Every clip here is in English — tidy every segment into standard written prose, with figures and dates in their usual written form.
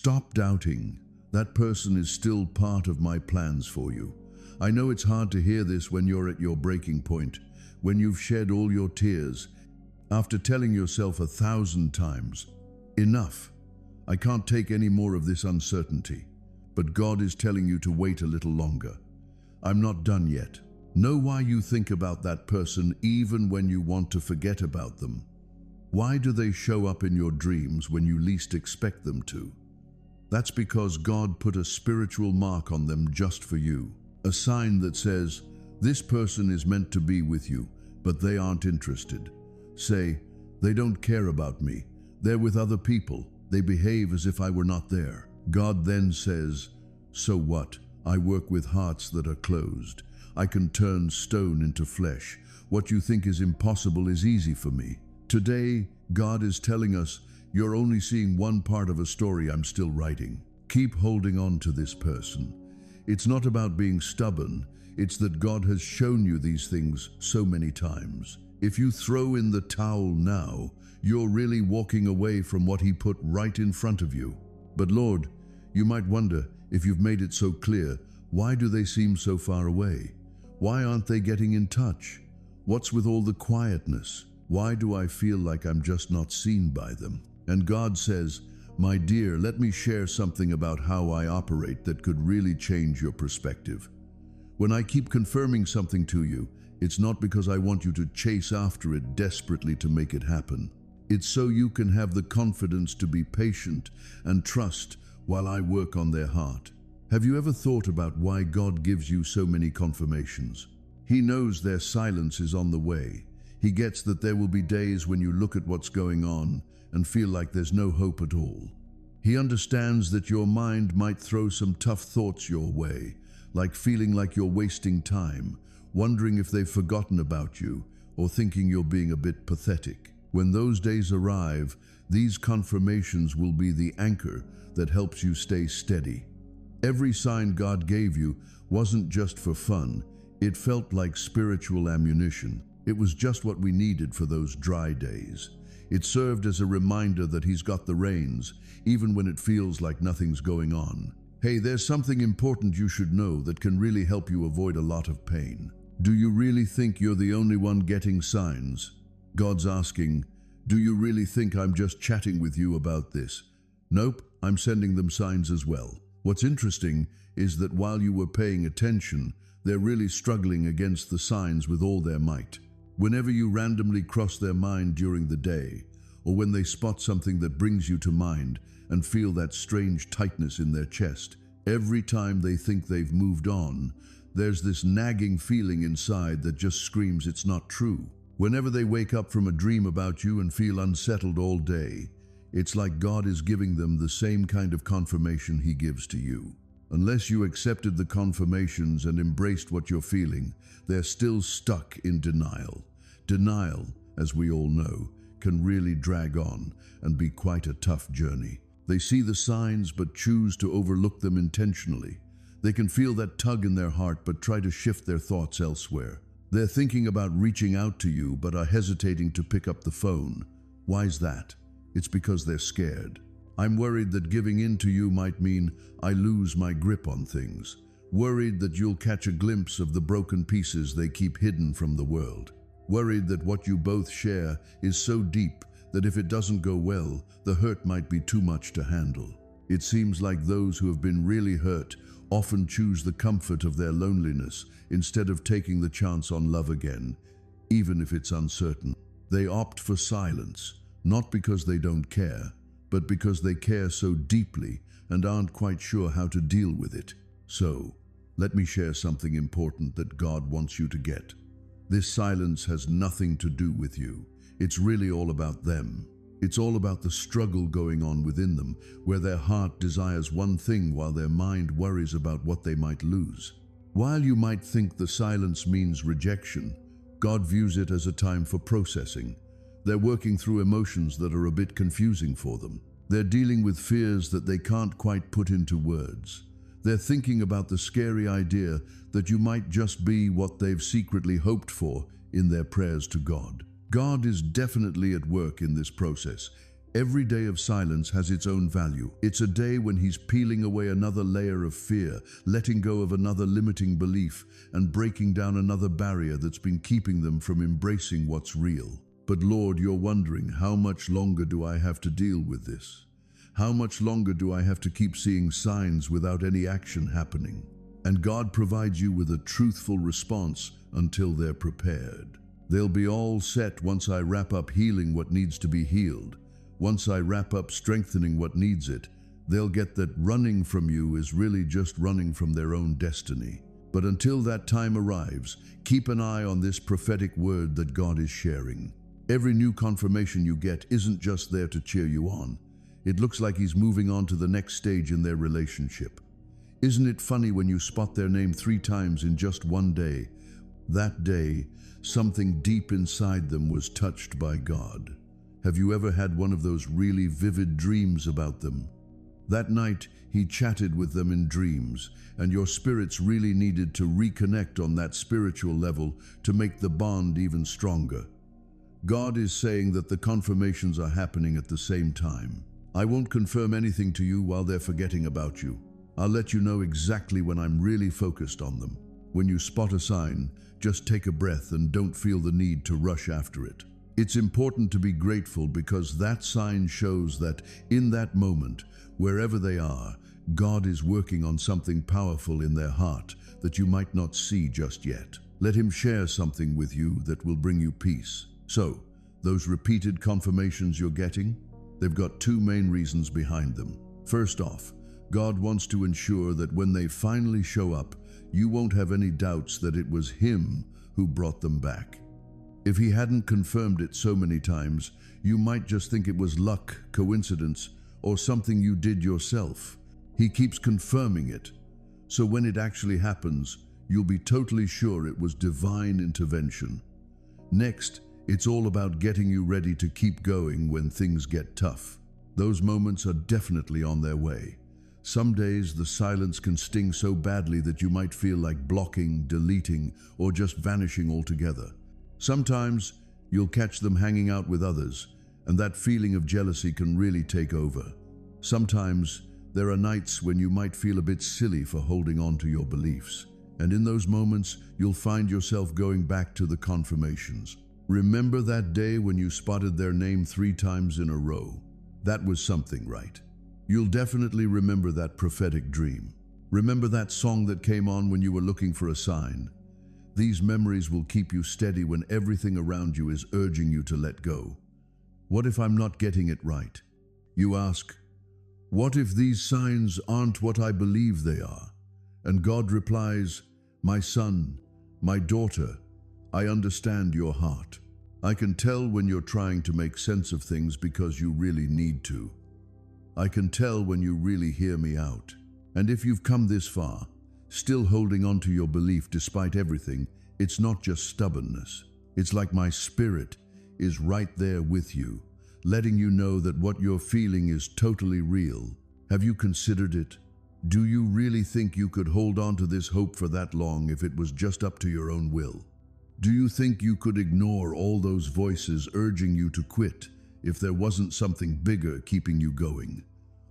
Stop doubting. That person is still part of my plans for you. I know it's hard to hear this when you're at your breaking point, when you've shed all your tears, after telling yourself 1,000 times, enough. I can't take any more of this uncertainty. But God is telling you to wait a little longer. I'm not done yet. Know why you think about that person even when you want to forget about them. Why do they show up in your dreams when you least expect them to? That's because God put a spiritual mark on them just for you. A sign that says, this person is meant to be with you, but they aren't interested. Say, they don't care about me. They're with other people. They behave as if I were not there. God then says, so what? I work with hearts that are closed. I can turn stone into flesh. What you think is impossible is easy for me. Today, God is telling us, you're only seeing one part of a story I'm still writing. Keep holding on to this person. It's not about being stubborn. It's that God has shown you these things so many times. If you throw in the towel now, you're really walking away from what He put right in front of you. But Lord, you might wonder, if you've made it so clear, why do they seem so far away? Why aren't they getting in touch? What's with all the quietness? Why do I feel like I'm just not seen by them? And God says, my dear, let me share something about how I operate that could really change your perspective. When I keep confirming something to you, it's not because I want you to chase after it desperately to make it happen. It's so you can have the confidence to be patient and trust while I work on their heart. Have you ever thought about why God gives you so many confirmations? He knows their silence is on the way. He gets that there will be days when you look at what's going on and feel like there's no hope at all. He understands that your mind might throw some tough thoughts your way, like feeling like you're wasting time, wondering if they've forgotten about you, or thinking you're being a bit pathetic. When those days arrive, these confirmations will be the anchor that helps you stay steady. Every sign God gave you wasn't just for fun. It felt like spiritual ammunition. It was just what we needed for those dry days. It served as a reminder that He's got the reins, even when it feels like nothing's going on. Hey, there's something important you should know that can really help you avoid a lot of pain. Do you really think you're the only one getting signs? God's asking, do you really think I'm just chatting with you about this? Nope, I'm sending them signs as well. What's interesting is that while you were paying attention, they're really struggling against the signs with all their might. Whenever you randomly cross their mind during the day, or when they spot something that brings you to mind and feel that strange tightness in their chest, every time they think they've moved on, there's this nagging feeling inside that just screams it's not true. Whenever they wake up from a dream about you and feel unsettled all day, it's like God is giving them the same kind of confirmation He gives to you. Unless you accepted the confirmations and embraced what you're feeling, they're still stuck in denial. Denial, as we all know, can really drag on and be quite a tough journey. They see the signs but choose to overlook them intentionally. They can feel that tug in their heart but try to shift their thoughts elsewhere. They're thinking about reaching out to you but are hesitating to pick up the phone. Why's that? It's because they're scared. I'm worried that giving in to you might mean I lose my grip on things. Worried that you'll catch a glimpse of the broken pieces they keep hidden from the world. Worried that what you both share is so deep that if it doesn't go well, the hurt might be too much to handle. It seems like those who have been really hurt often choose the comfort of their loneliness instead of taking the chance on love again, even if it's uncertain. They opt for silence, not because they don't care, but because they care so deeply and aren't quite sure how to deal with it. So, let me share something important that God wants you to get. This silence has nothing to do with you. It's really all about them. It's all about the struggle going on within them, where their heart desires one thing while their mind worries about what they might lose. While you might think the silence means rejection, God views it as a time for processing. They're working through emotions that are a bit confusing for them. They're dealing with fears that they can't quite put into words. They're thinking about the scary idea that you might just be what they've secretly hoped for in their prayers to God. God is definitely at work in this process. Every day of silence has its own value. It's a day when he's peeling away another layer of fear, letting go of another limiting belief, and breaking down another barrier that's been keeping them from embracing what's real. But Lord, you're wondering, how much longer do I have to deal with this? How much longer do I have to keep seeing signs without any action happening? And God provides you with a truthful response until they're prepared. They'll be all set once I wrap up healing what needs to be healed. Once I wrap up strengthening what needs it, they'll get that running from you is really just running from their own destiny. But until that time arrives, keep an eye on this prophetic word that God is sharing. Every new confirmation you get isn't just there to cheer you on. It looks like he's moving on to the next stage in their relationship. Isn't it funny when you spot their name 3 times in just one day? That day, something deep inside them was touched by God. Have you ever had one of those really vivid dreams about them? That night, he chatted with them in dreams, and your spirits really needed to reconnect on that spiritual level to make the bond even stronger. God is saying that the confirmations are happening at the same time. I won't confirm anything to you while they're forgetting about you. I'll let you know exactly when I'm really focused on them. When you spot a sign, just take a breath and don't feel the need to rush after it. It's important to be grateful because that sign shows that in that moment, wherever they are, God is working on something powerful in their heart that you might not see just yet. Let him share something with you that will bring you peace. So, those repeated confirmations you're getting, they've got 2 main reasons behind them. First off, God wants to ensure that when they finally show up, you won't have any doubts that it was him who brought them back. If he hadn't confirmed it so many times, you might just think it was luck, coincidence, or something you did yourself. He keeps confirming it, so when it actually happens, you'll be totally sure it was divine intervention. Next, it's all about getting you ready to keep going when things get tough. Those moments are definitely on their way. Some days the silence can sting so badly that you might feel like blocking, deleting, or just vanishing altogether. Sometimes you'll catch them hanging out with others, and that feeling of jealousy can really take over. Sometimes there are nights when you might feel a bit silly for holding on to your beliefs, and in those moments you'll find yourself going back to the confirmations. Remember that day when you spotted their name 3 times in a row? That was something, right? You'll definitely remember that prophetic dream. Remember that song that came on when you were looking for a sign. These memories will keep you steady when everything around you is urging you to let go. What if I'm not getting it right? You ask, what if these signs aren't what I believe they are? And God replies, my son, my daughter, I understand your heart. I can tell when you're trying to make sense of things because you really need to. I can tell when you really hear me out. And if you've come this far, still holding on to your belief despite everything, it's not just stubbornness. It's like my spirit is right there with you, letting you know that what you're feeling is totally real. Have you considered it? Do you really think you could hold on to this hope for that long if it was just up to your own will? Do you think you could ignore all those voices urging you to quit if there wasn't something bigger keeping you going?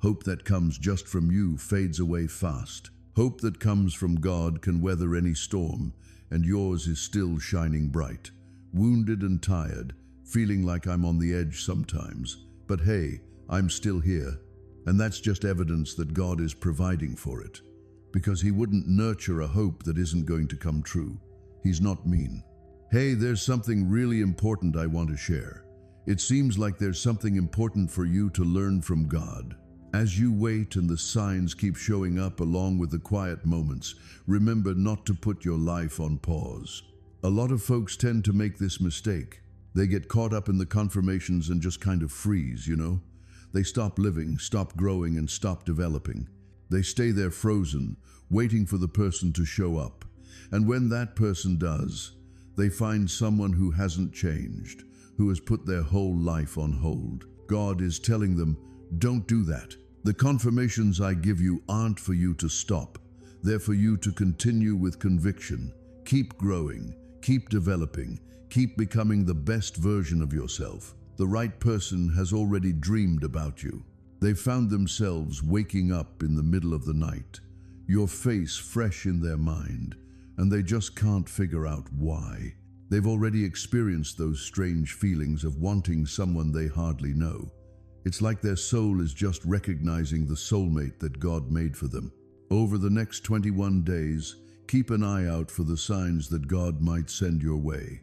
Hope that comes just from you fades away fast. Hope that comes from God can weather any storm, and yours is still shining bright. Wounded and tired, feeling like I'm on the edge sometimes. But hey, I'm still here. And that's just evidence that God is providing for it. Because he wouldn't nurture a hope that isn't going to come true. He's not mean. Hey, there's something really important I want to share. It seems like there's something important for you to learn from God. As you wait and the signs keep showing up along with the quiet moments, remember not to put your life on pause. A lot of folks tend to make this mistake. They get caught up in the confirmations and just kind of freeze, you know? They stop living, stop growing, and stop developing. They stay there frozen, waiting for the person to show up. And when that person does, they find someone who hasn't changed, who has put their whole life on hold. God is telling them, don't do that. The confirmations I give you aren't for you to stop. They're for you to continue with conviction. Keep growing, keep developing, keep becoming the best version of yourself. The right person has already dreamed about you. They found themselves waking up in the middle of the night, your face fresh in their mind, and they just can't figure out why. They've already experienced those strange feelings of wanting someone they hardly know. It's like their soul is just recognizing the soulmate that God made for them. Over the next 21 days, keep an eye out for the signs that God might send your way.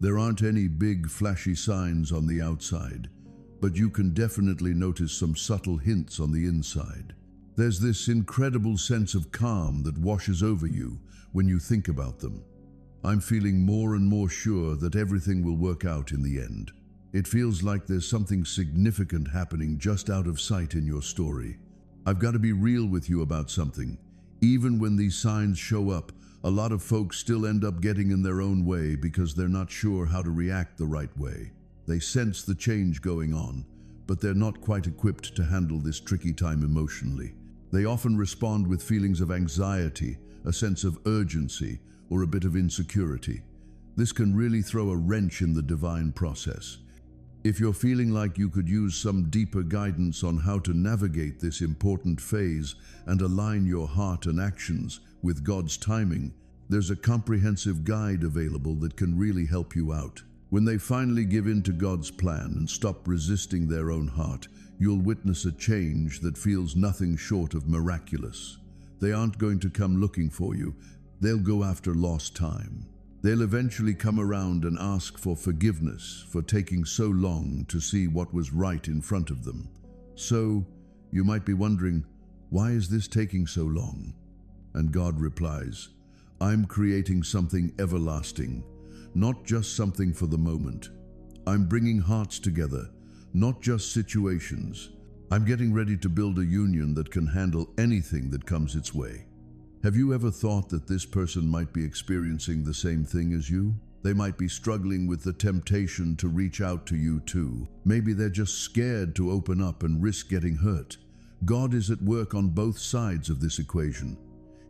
There aren't any big, flashy signs on the outside, but you can definitely notice some subtle hints on the inside. There's this incredible sense of calm that washes over you when you think about them. I'm feeling more and more sure that everything will work out in the end. It feels like there's something significant happening just out of sight in your story. I've got to be real with you about something. Even when these signs show up, a lot of folks still end up getting in their own way because they're not sure how to react the right way. They sense the change going on, but they're not quite equipped to handle this tricky time emotionally. They often respond with feelings of anxiety, a sense of urgency, or a bit of insecurity. This can really throw a wrench in the divine process. If you're feeling like you could use some deeper guidance on how to navigate this important phase and align your heart and actions with God's timing, there's a comprehensive guide available that can really help you out. When they finally give in to God's plan and stop resisting their own heart, you'll witness a change that feels nothing short of miraculous. They aren't going to come looking for you. They'll go after lost time. They'll eventually come around and ask for forgiveness for taking so long to see what was right in front of them. So, you might be wondering, why is this taking so long? And God replies, I'm creating something everlasting, not just something for the moment. I'm bringing hearts together, not just situations. I'm getting ready to build a union that can handle anything that comes its way. Have you ever thought that this person might be experiencing the same thing as you? They might be struggling with the temptation to reach out to you too. Maybe they're just scared to open up and risk getting hurt. God is at work on both sides of this equation.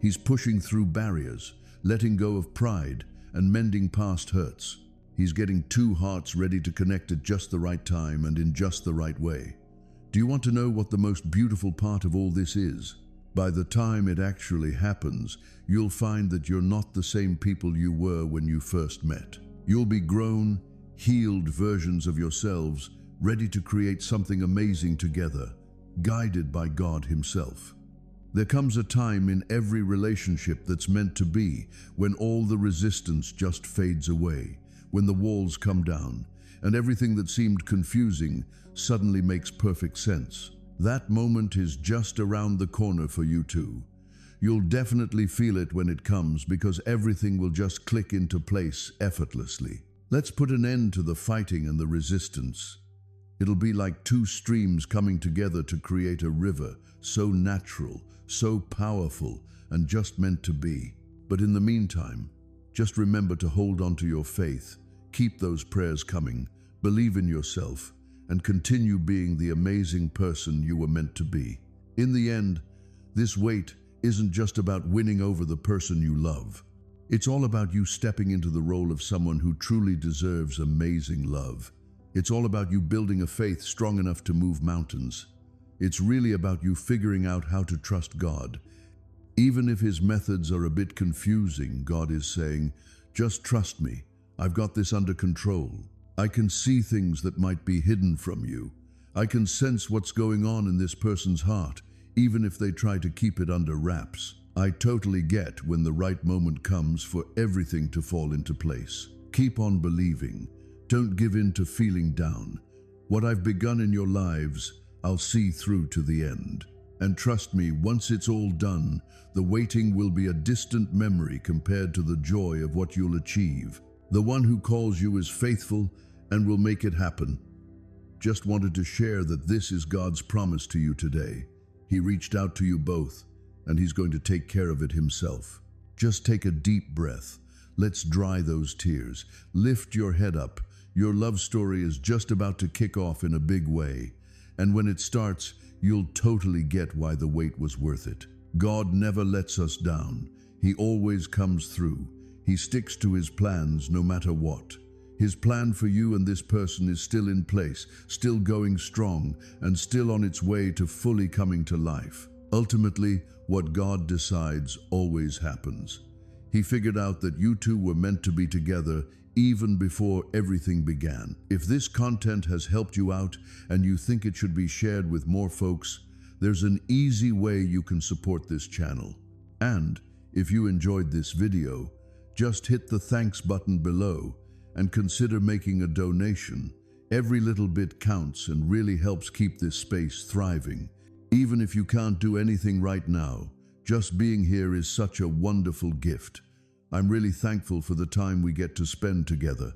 He's pushing through barriers, letting go of pride, and mending past hurts. He's getting two hearts ready to connect at just the right time and in just the right way. Do you want to know what the most beautiful part of all this is? By the time it actually happens, you'll find that you're not the same people you were when you first met. You'll be grown, healed versions of yourselves, ready to create something amazing together, guided by God Himself. There comes a time in every relationship that's meant to be when all the resistance just fades away, when the walls come down, and everything that seemed confusing suddenly makes perfect sense. That moment is just around the corner for you two. You'll definitely feel it when it comes because everything will just click into place effortlessly. Let's put an end to the fighting and the resistance. It'll be like two streams coming together to create a river, so natural, so powerful, and just meant to be. But in the meantime, just remember to hold on to your faith, keep those prayers coming, believe in yourself, and continue being the amazing person you were meant to be. In the end, this wait isn't just about winning over the person you love. It's all about you stepping into the role of someone who truly deserves amazing love. It's all about you building a faith strong enough to move mountains. It's really about you figuring out how to trust God. Even if His methods are a bit confusing, God is saying, just trust me. I've got this under control. I can see things that might be hidden from you. I can sense what's going on in this person's heart, even if they try to keep it under wraps. I totally get when the right moment comes for everything to fall into place. Keep on believing. Don't give in to feeling down. What I've begun in your lives, I'll see through to the end. And trust me, once it's all done, the waiting will be a distant memory compared to the joy of what you'll achieve. The one who calls you is faithful and will make it happen. Just wanted to share that this is God's promise to you today. He reached out to you both, and He's going to take care of it Himself. Just take a deep breath. Let's dry those tears. Lift your head up. Your love story is just about to kick off in a big way. And when it starts, you'll totally get why the wait was worth it. God never lets us down. He always comes through. He sticks to His plans no matter what. His plan for you and this person is still in place, still going strong, and still on its way to fully coming to life. Ultimately, what God decides always happens. He figured out that you two were meant to be together even before everything began. If this content has helped you out and you think it should be shared with more folks, there's an easy way you can support this channel. And if you enjoyed this video, just hit the thanks button below and consider making a donation. Every little bit counts and really helps keep this space thriving. Even if you can't do anything right now, just being here is such a wonderful gift. I'm really thankful for the time we get to spend together.